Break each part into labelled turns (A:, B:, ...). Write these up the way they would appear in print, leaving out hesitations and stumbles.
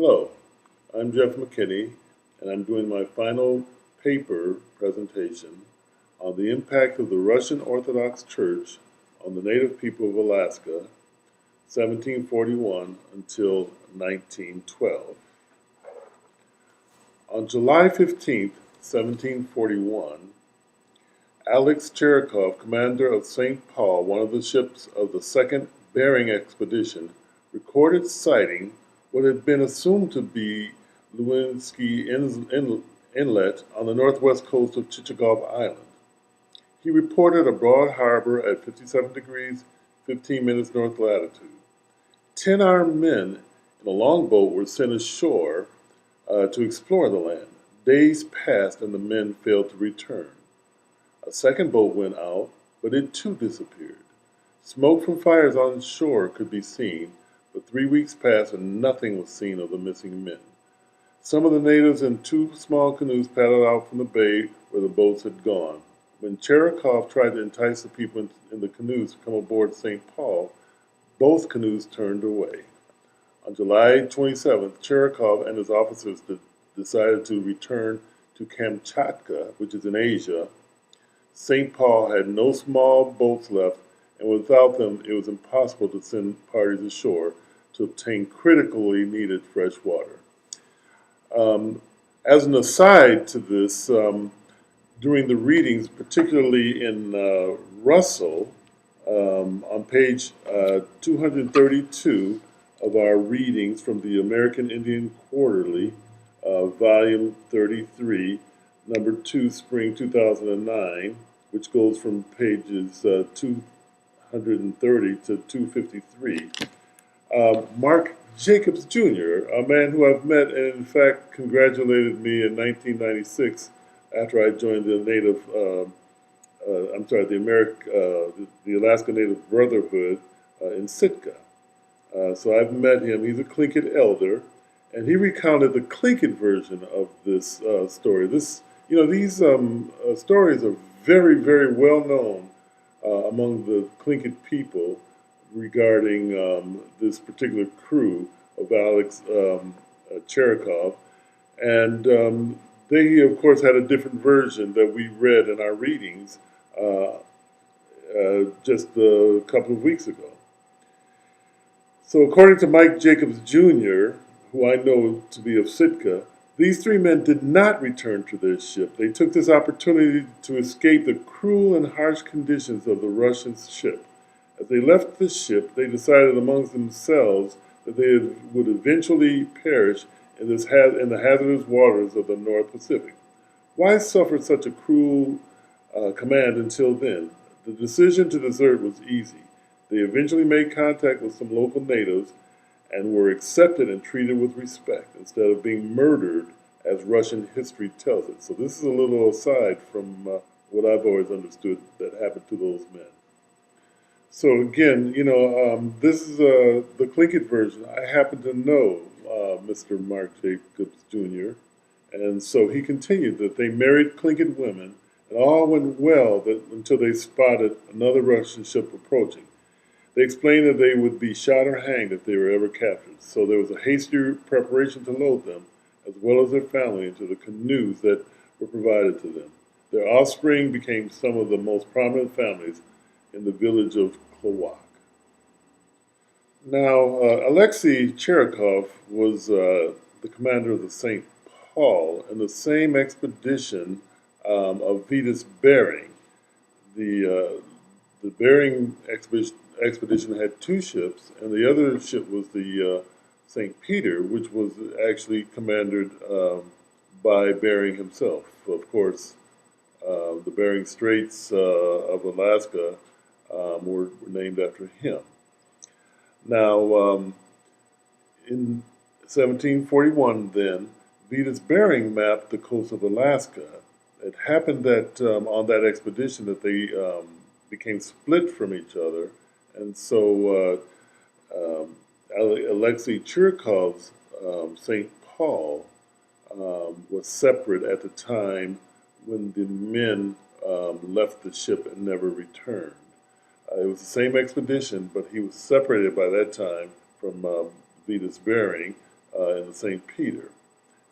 A: Hello, I'm Jeff McKinney, and I'm doing my final paper presentation on the impact of the Russian Orthodox Church on the native people of Alaska, 1741 until 1912. On July 15th, 1741, Alex Cherikov, commander of St. Paul, one of the ships of the Second Bering Expedition, recorded sighting what had been assumed to be Lewinsky Inlet on the northwest coast of Chichagof Island. He reported a broad harbor at 57 degrees 15 minutes north latitude. 10 armed men in a longboat were sent ashore to explore the land. Days passed and the men failed to return. A second boat went out, but it too disappeared. Smoke from fires on shore could be seen, but 3 weeks passed and nothing was seen of the missing men. Some of the natives in two small canoes paddled out from the bay where the boats had gone. When Cherikov tried to entice the people in the canoes to come aboard St. Paul, both canoes turned away. On July 27th, Cherikov and his officers decided to return to Kamchatka, which is in Asia. St. Paul had no small boats left, and without them, it was impossible to send parties ashore to obtain critically needed fresh water. As an aside to this, during the readings, particularly in Russell, on page 232 of our readings from the American Indian Quarterly, volume 33, number 2, spring 2009, which goes from pages 230 to 253. Mark Jacobs Jr., a man who I've met and in fact congratulated me in 1996 after I joined the the Alaska Native Brotherhood in Sitka. So I've met him. He's a Tlingit elder, and he recounted the Tlingit version of this story. These stories are very, very well known among the Tlingit people regarding this particular crew of Alex Cherikov. And they, of course, had a different version that we read in our readings just a couple of weeks ago. So according to Mike Jacobs Jr., who I know to be of Sitka, these three men did not return to their ship. They took this opportunity to escape the cruel and harsh conditions of the Russian ship. As they left the ship, they decided amongst themselves that they would eventually perish in the hazardous waters of the North Pacific. Why suffer such a cruel command until then? The decision to desert was easy. They eventually made contact with some local natives and were accepted and treated with respect instead of being murdered as Russian history tells it. So this is a little aside from what I've always understood that happened to those men. So again, this is the Tlingit version. I happen to know Mr. Mark Jacobs Jr., and so he continued that they married Tlingit women, and all went well until they spotted another Russian ship approaching. They explained that they would be shot or hanged if they were ever captured, so there was a hasty preparation to load them, as well as their family, into the canoes that were provided to them. Their offspring became some of the most prominent families in the village of Klowak. Now, Alexei Cherikov was the commander of the St. Paul in the same expedition of Vitus Bering. The Bering expedition had two ships, and the other ship was the St. Peter, which was actually commanded by Bering himself. Of course, the Bering Straits of Alaska were named after him. Now, in 1741, then, Vitus Bering mapped the coast of Alaska. It happened that on that expedition that they became split from each other, and so Alexei Cherikov's St. Paul was separate at the time when the men left the ship and never returned. It was the same expedition, but he was separated by that time from Vitus Bering in the St. Peter.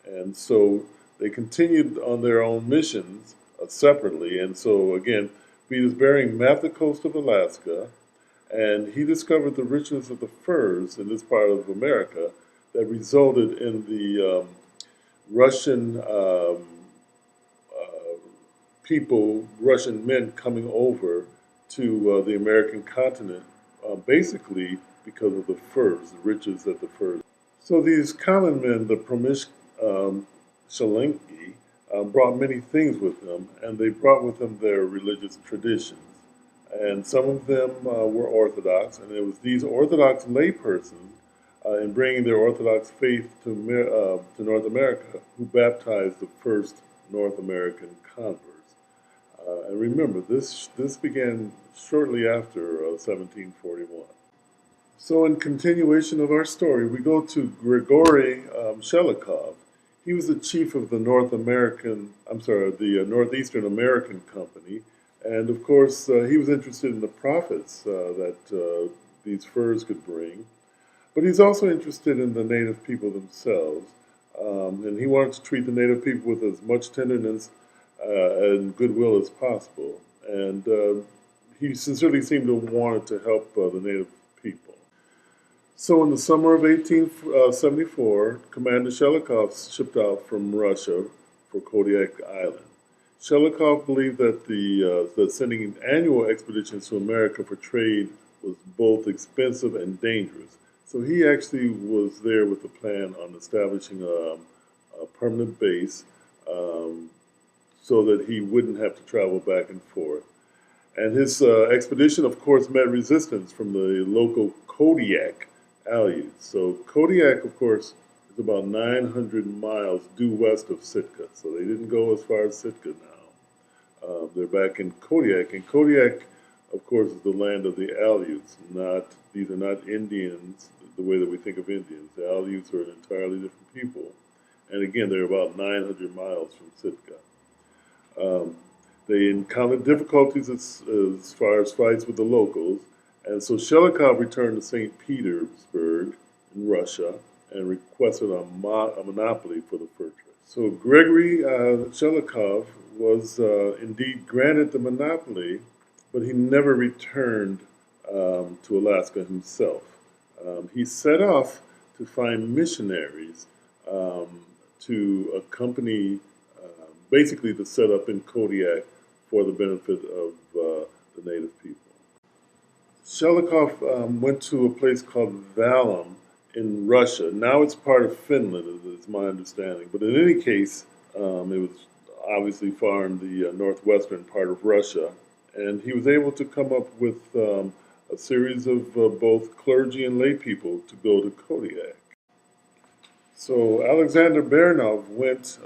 A: And so they continued on their own missions separately. And so, again, Peter's Bering mapped the coast of Alaska, and he discovered the richness of the furs in this part of America that resulted in the Russian Russian men coming over to the American continent, basically because of the furs, the riches that the furs. So these common men, the Shalinki, brought many things with them, and they brought with them their religious traditions. And some of them were Orthodox, and it was these Orthodox laypersons in bringing their Orthodox faith to North America who baptized the first North American converts. And remember, this began shortly after 1741. So, in continuation of our story, we go to Grigory Shelikov. He was the chief of the Northeastern American Company, and of course, he was interested in the profits that these furs could bring. But he's also interested in the native people themselves, and he wanted to treat the native people with as much tenderness and goodwill as possible. And he sincerely seemed to want to help the native people. So in the summer of 1874, Commander Shelikov shipped out from Russia for Kodiak Island. Shelikov believed that sending annual expeditions to America for trade was both expensive and dangerous. So he actually was there with the plan on establishing a permanent base so that he wouldn't have to travel back and forth. And his expedition, of course, met resistance from the local Kodiak Aleutians. So Kodiak, of course, is about 900 miles due west of Sitka. So they didn't go as far as Sitka now. They're back in Kodiak. And Kodiak, of course, is the land of the Aleutes. These are not Indians the way that we think of Indians. The Aleutes are an entirely different people. And again, they're about 900 miles from Sitka. They encountered difficulties as far as fights with the locals, and so Shelikov returned to St. Petersburg in Russia and requested a monopoly for the fur trade. So Gregory Shelikov was indeed granted the monopoly, but he never returned to Alaska himself. He set off to find missionaries to accompany, basically to set up in Kodiak for the benefit of the native people. Shelikov went to a place called Valum in Russia. Now it's part of Finland, is my understanding. But in any case, it was obviously far in the northwestern part of Russia. And he was able to come up with a series of both clergy and lay people to go to Kodiak. So Alexander Baranov went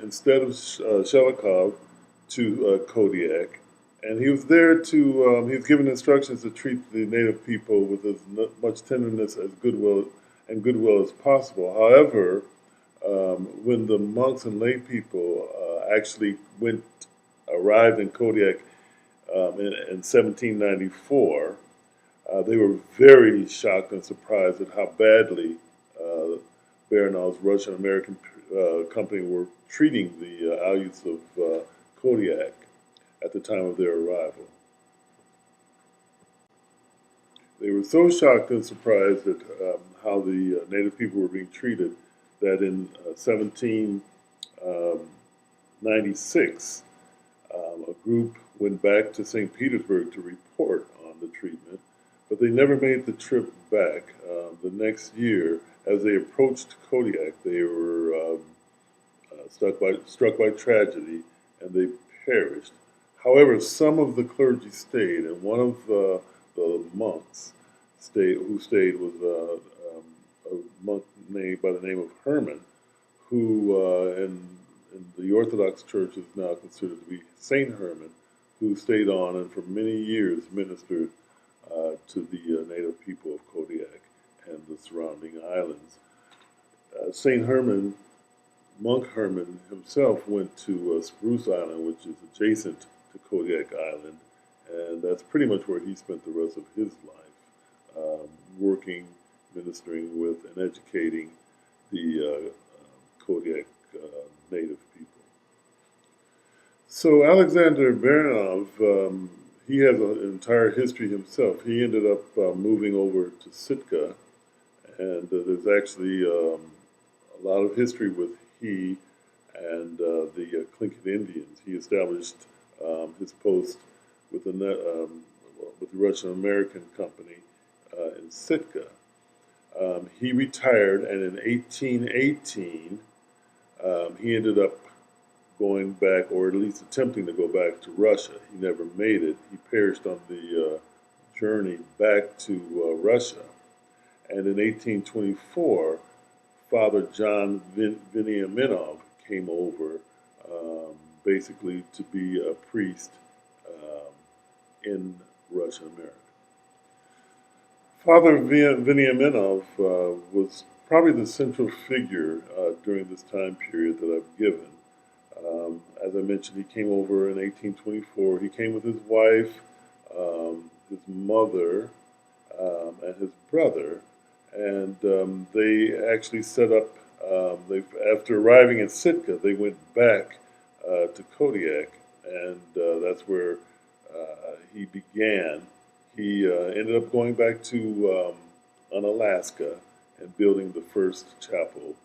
A: instead of Shelikov to Kodiak, and he was there to. He was given instructions to treat the native people with as much tenderness as goodwill as possible. However, when the monks and lay people actually arrived in Kodiak in 1794, they were very shocked and surprised at how badly Baranov's Russian American company were treating the Aleutians of Kodiak at the time of their arrival. They were so shocked and surprised at how the native people were being treated that in 1796, a group went back to St. Petersburg to report on the treatment, but they never made the trip back. The next year, as they approached Kodiak, they were struck by tragedy, and they perished. However, some of the clergy stayed, and one of the monks who stayed was a monk named by the name of Herman, who in the Orthodox Church is now considered to be Saint Herman, who stayed on and for many years ministered to the native people of Kodiak and the surrounding islands. Saint Herman, Monk Herman himself, went to Spruce Island, which is adjacent to Kodiak Island, and that's pretty much where he spent the rest of his life, working, ministering with, and educating the Kodiak native people. So Alexander Baranov, he has an entire history himself. He ended up moving over to Sitka, and there's actually a lot of history with he and the Tlingit Indians. He established his post with with the Russian American company in Sitka. He retired, and in 1818, he ended up going back, or at least attempting to go back to Russia. He never made it. He perished on the journey back to Russia. And in 1824, Father John Veniaminov came over, basically to be a priest in Russia, America. Father Veniaminov was probably the central figure during this time period that I've given. As I mentioned, he came over in 1824. He came with his wife, his mother, and his brother, and they actually set up. After arriving in Sitka, they went back to Kodiak, and that's where he began. He ended up going back to Unalaska and building the first chapel